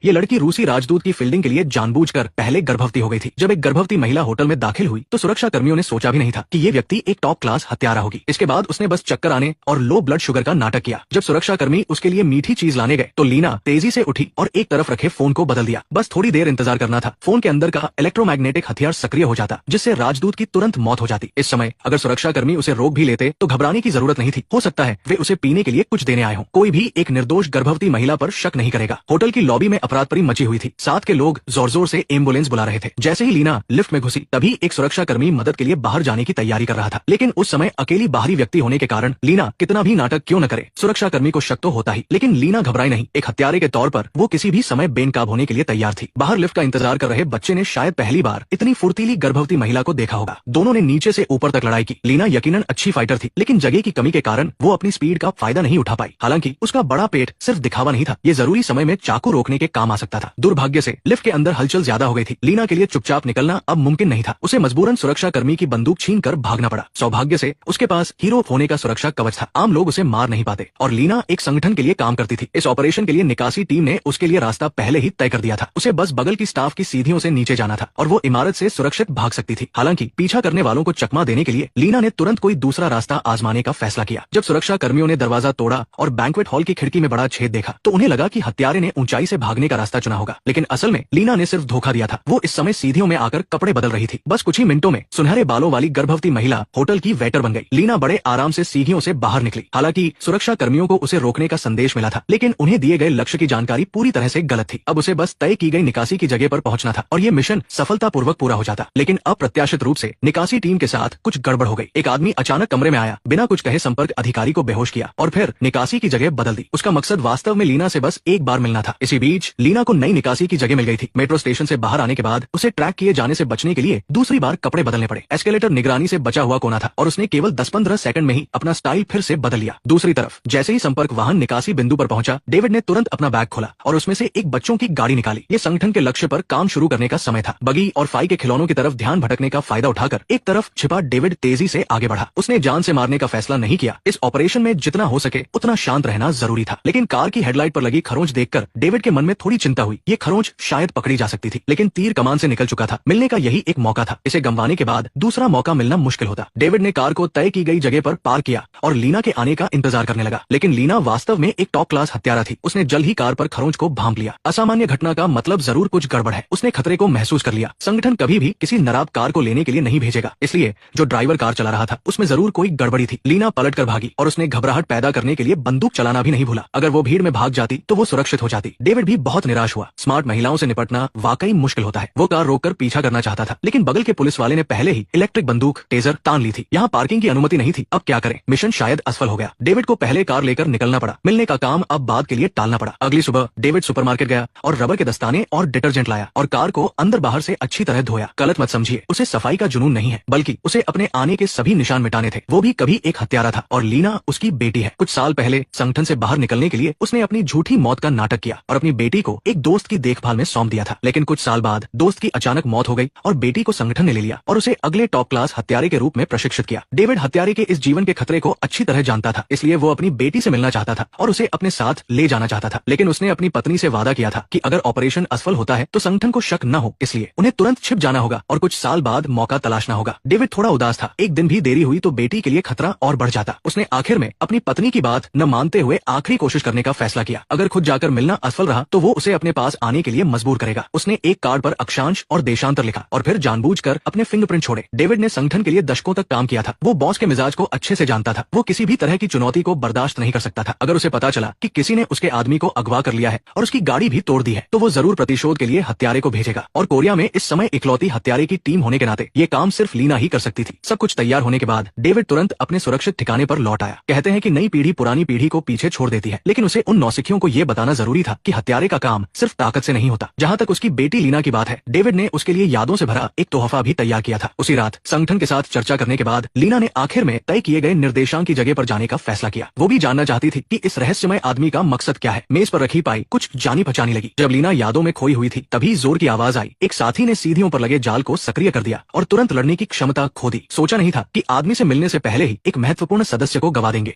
ये लड़की रूसी राजदूत की फील्डिंग के लिए जानबूझकर पहले गर्भवती हो गई थी। जब एक गर्भवती महिला होटल में दाखिल हुई तो सुरक्षा कर्मियों ने सोचा भी नहीं था कि ये व्यक्ति एक टॉप क्लास हत्यारा होगी। इसके बाद उसने बस चक्कर आने और लो ब्लड शुगर का नाटक किया। जब सुरक्षा कर्मी उसके लिए मीठी चीज लाने गए तो लीना तेजी से उठी और एक तरफ रखे फोन को बदल दिया। बस थोड़ी देर इंतजार करना था। फोन के अंदर का इलेक्ट्रोमैग्नेटिक हथियार सक्रिय हो जाता जिससे राजदूत की तुरंत मौत हो जाती। इस समय अगर सुरक्षा कर्मी उसे रोक भी लेते तो घबराने की जरूरत नहीं थी। हो सकता है वे उसे पीने के लिए कुछ देने आए हों। कोई भी एक निर्दोष गर्भवती महिला पर शक नहीं करेगा। होटल की लॉबी में अफरातफरी मची हुई थी। साथ के लोग जोर जोर से एम्बुलेंस बुला रहे थे। जैसे ही लीना लिफ्ट में घुसी तभी एक सुरक्षा कर्मी मदद के लिए बाहर जाने की तैयारी कर रहा था। लेकिन उस समय अकेली बाहरी व्यक्ति होने के कारण लीना कितना भी नाटक क्यों न करे, सुरक्षा कर्मी को शक तो होता ही। लेकिन लीना घबराई नहीं। एक हत्यारे के तौर पर वो किसी भी समय बेनकाब होने के लिए तैयार थी। बाहर लिफ्ट का इंतजार कर रहे बच्चे ने शायद पहली बार इतनी फुर्तीली गर्भवती महिला को देखा होगा। दोनों ने नीचे से ऊपर तक लड़ाई की। लीना यकीनन अच्छी फाइटर थी, लेकिन जगह की कमी के कारण वो अपनी स्पीड का फायदा नहीं उठा पाई। हालांकि उसका बड़ा पेट सिर्फ दिखावा नहीं था, ये जरूरी समय में चाकू रोकने के काम आ सकता था। दुर्भाग्य से लिफ्ट के अंदर हलचल ज्यादा हो गई थी। लीना के लिए चुपचाप निकलना अब मुमकिन नहीं था। उसे मजबूरन सुरक्षा कर्मी की बंदूक छीनकर भागना पड़ा। सौभाग्य से उसके पास हीरो होने का सुरक्षा कवच था। आम लोग उसे मार नहीं पाते और लीना एक संगठन के लिए काम करती थी। इस ऑपरेशन के लिए निकासी टीम ने उसके लिए रास्ता पहले ही तय कर दिया था। उसे बस बगल की स्टाफ की सीढ़ियों से नीचे जाना था और वो इमारत से सुरक्षित भाग सकती थी। हालांकि पीछा करने वालों को चकमा देने के लिए लीना ने तुरंत कोई दूसरा रास्ता आजमाने का फैसला किया। जब सुरक्षा कर्मियों ने दरवाजा तोड़ा और बैंक्वेट हॉल की खिड़की में बड़ा छेद देखा तो उन्हें लगा कि हत्यारे ने ऊंचाई से भागने का रास्ता चुना होगा। लेकिन असल में लीना ने सिर्फ धोखा दिया था। वो इस समय सीढ़ियों में आकर कपड़े बदल रही थी। बस कुछ ही मिनटों में सुनहरे बालों वाली गर्भवती महिला होटल की वेटर बन गई। लीना बड़े आराम से सीढ़ियों से बाहर निकली। हालांकि सुरक्षा कर्मियों को उसे रोकने का संदेश मिला था, लेकिन उन्हें दिए गए लक्ष्य की जानकारी पूरी तरह से गलत थी। अब उसे बस तय की गई निकासी की जगह पर पहुंचना था और ये मिशन सफलतापूर्वक पूरा हो जाता। लेकिन अप्रत्याशित रूप से निकासी टीम के साथ कुछ गड़बड़ हो गई। एक आदमी अचानक कमरे में आया, बिना कुछ कहे संपर्क अधिकारी को बेहोश किया और फिर निकासी की जगह बदल दी। उसका मकसद वास्तव में लीना से बस एक बार मिलना था। इसी बीच लीना को नई निकासी की जगह मिल गई थी। मेट्रो स्टेशन से बाहर आने के बाद उसे ट्रैक किए जाने से बचने के लिए दूसरी बार कपड़े बदलने पड़े। एस्केलेटर निगरानी से बचा हुआ कोना था और उसने केवल 10-15 सेकंड में ही अपना स्टाइल फिर से बदल लिया। दूसरी तरफ जैसे ही संपर्क वाहन निकासी बिंदु पर पहुंचा, डेविड ने तुरंत अपना बैग खोला और उसमें से एक बच्चों की गाड़ी निकाली। ये संगठन के लक्ष्य पर काम शुरू करने का समय था। बगी और फाई के खिलौनों की तरफ ध्यान भटकने का फायदा उठाकर एक तरफ छिपा डेविड तेजी से आगे बढ़ा। उसने जान से मारने का फैसला नहीं किया। इस ऑपरेशन में जितना हो सके उतना शांत रहना जरूरी था। लेकिन कार की हेडलाइट पर लगी खरोंच देखकर डेविड के मन में थोड़ी चिंता हुई। ये खरोंच शायद पकड़ी जा सकती थी, लेकिन तीर कमान से निकल चुका था। मिलने का यही एक मौका था। इसे गंवाने के बाद दूसरा मौका मिलना मुश्किल होता। डेविड ने कार को तय की गई जगह पर पार्क किया और लीना के आने का इंतजार करने लगा। लेकिन लीना वास्तव में एक टॉप क्लास हत्यारा थी। उसने जल्द ही कार पर खरोंच को भांप लिया। असामान्य घटना का मतलब जरूर कुछ गड़बड़ है। उसने खतरे को महसूस कर लिया। संगठन कभी भी किसी नराब कार को लेने के लिए नहीं भेजेगा, इसलिए जो ड्राइवर कार चला रहा था उसमें जरूर कोई गड़बड़ी थी। लीना पलट कर भागी और उसने घबराहट पैदा करने के लिए बंदूक चलाना भी नहीं भूला। अगर वो भीड़ में भाग जाती तो वो सुरक्षित हो जाती। डेविड भी बहुत निराश हुआ। स्मार्ट महिलाओं से निपटना वाकई मुश्किल होता है। वो कार रोककर पीछा करना चाहता था, लेकिन बगल के पुलिस वाले ने पहले ही इलेक्ट्रिक बंदूक टेजर तान ली थी। यहाँ पार्किंग की अनुमति नहीं थी। अब क्या करें? मिशन शायद असफल हो गया। डेविड को पहले कार लेकर निकलना पड़ा। मिलने का काम अब बाद के लिए टालना पड़ा। अगली सुबह डेविड सुपरमार्केट गया और रबर के दस्ताने और डिटर्जेंट लाया और कार को अंदर बाहर से अच्छी तरह धोया। गलत मत समझिए, उसे सफाई का जुनून नहीं है, बल्कि उसे अपने आने के सभी निशान मिटाने थे। वो भी कभी एक हत्यारा था और लीना उसकी बेटी है। कुछ साल पहले संगठन से बाहर निकलने के लिए उसने अपनी झूठी मौत का नाटक किया और अपनी बेटी को एक दोस्त की देखभाल में सौंप दिया था। लेकिन कुछ साल बाद दोस्त की अचानक मौत हो गई और बेटी को संगठन ने ले लिया और उसे अगले टॉप क्लास हत्यारे के रूप में प्रशिक्षित किया। डेविड हत्यारे के इस जीवन के खतरे को अच्छी तरह जानता था, इसलिए वो अपनी बेटी से मिलना चाहता था और उसे अपने साथ ले जाना चाहता था। लेकिन उसने अपनी पत्नी से वादा किया था कि अगर ऑपरेशन असफल होता है तो संगठन को शक न हो, इसलिए उन्हें तुरंत छिप जाना होगा और कुछ साल बाद मौका तलाशना होगा। डेविड थोड़ा उदास था। एक दिन भी देरी हुई तो बेटी के लिए खतरा और बढ़ जाता। उसने आखिर में अपनी पत्नी की बात न मानते हुए आखिरी कोशिश करने का फैसला किया। अगर खुद जाकर मिलना असफल रहा तो वो उसे अपने पास आने के लिए मजबूर करेगा। उसने एक कार्ड पर अक्षांश और देशांतर लिखा और फिर जानबूझकर अपने फिंगरप्रिंट छोड़े। डेविड ने संगठन के लिए दशकों तक काम किया था। वो बॉस के मिजाज को अच्छे से जानता था। वो किसी भी तरह की चुनौती को बर्दाश्त नहीं कर सकता था। अगर उसे पता चला कि किसी ने उसके आदमी को अगवा कर लिया है और उसकी गाड़ी भी तोड़ दी है तो वो जरूर प्रतिशोध के लिए हत्यारे को भेजेगा। और कोरिया में इस समय इकलौती हत्यारे की टीम होने के नाते ये काम सिर्फ लीना ही कर सकती थी। सब कुछ तैयार होने के बाद डेविड तुरंत अपने सुरक्षित ठिकाने पर लौट आया। कहते हैं कि नई पीढ़ी पुरानी पीढ़ी को पीछे छोड़ देती है, लेकिन उसे उन नौसिखियों को ये बताना जरूरी था कि हत्यारे का काम सिर्फ ताकत से नहीं होता। जहाँ तक उसकी बेटी लीना की बात है, डेविड ने उसके लिए यादों से भरा एक तोहफा भी तैयार किया था। उसी रात संगठन के साथ चर्चा करने के बाद लीना ने आखिर में तय किए गए निर्देशांक की जगह पर जाने का फैसला किया। वो भी जानना चाहती थी कि इस रहस्यमय आदमी का मकसद क्या है। मेज पर रखी पाई कुछ जानी पहचानी लगी। जब लीना यादों में खोई हुई थी तभी जोर की आवाज आई। एक साथी ने सीढ़ियों पर लगे जाल को सक्रिय कर दिया और तुरंत लड़ने की क्षमता खो दी। सोचा नहीं था कि आदमी से मिलने से पहले ही एक महत्वपूर्ण सदस्य को गवा देंगे।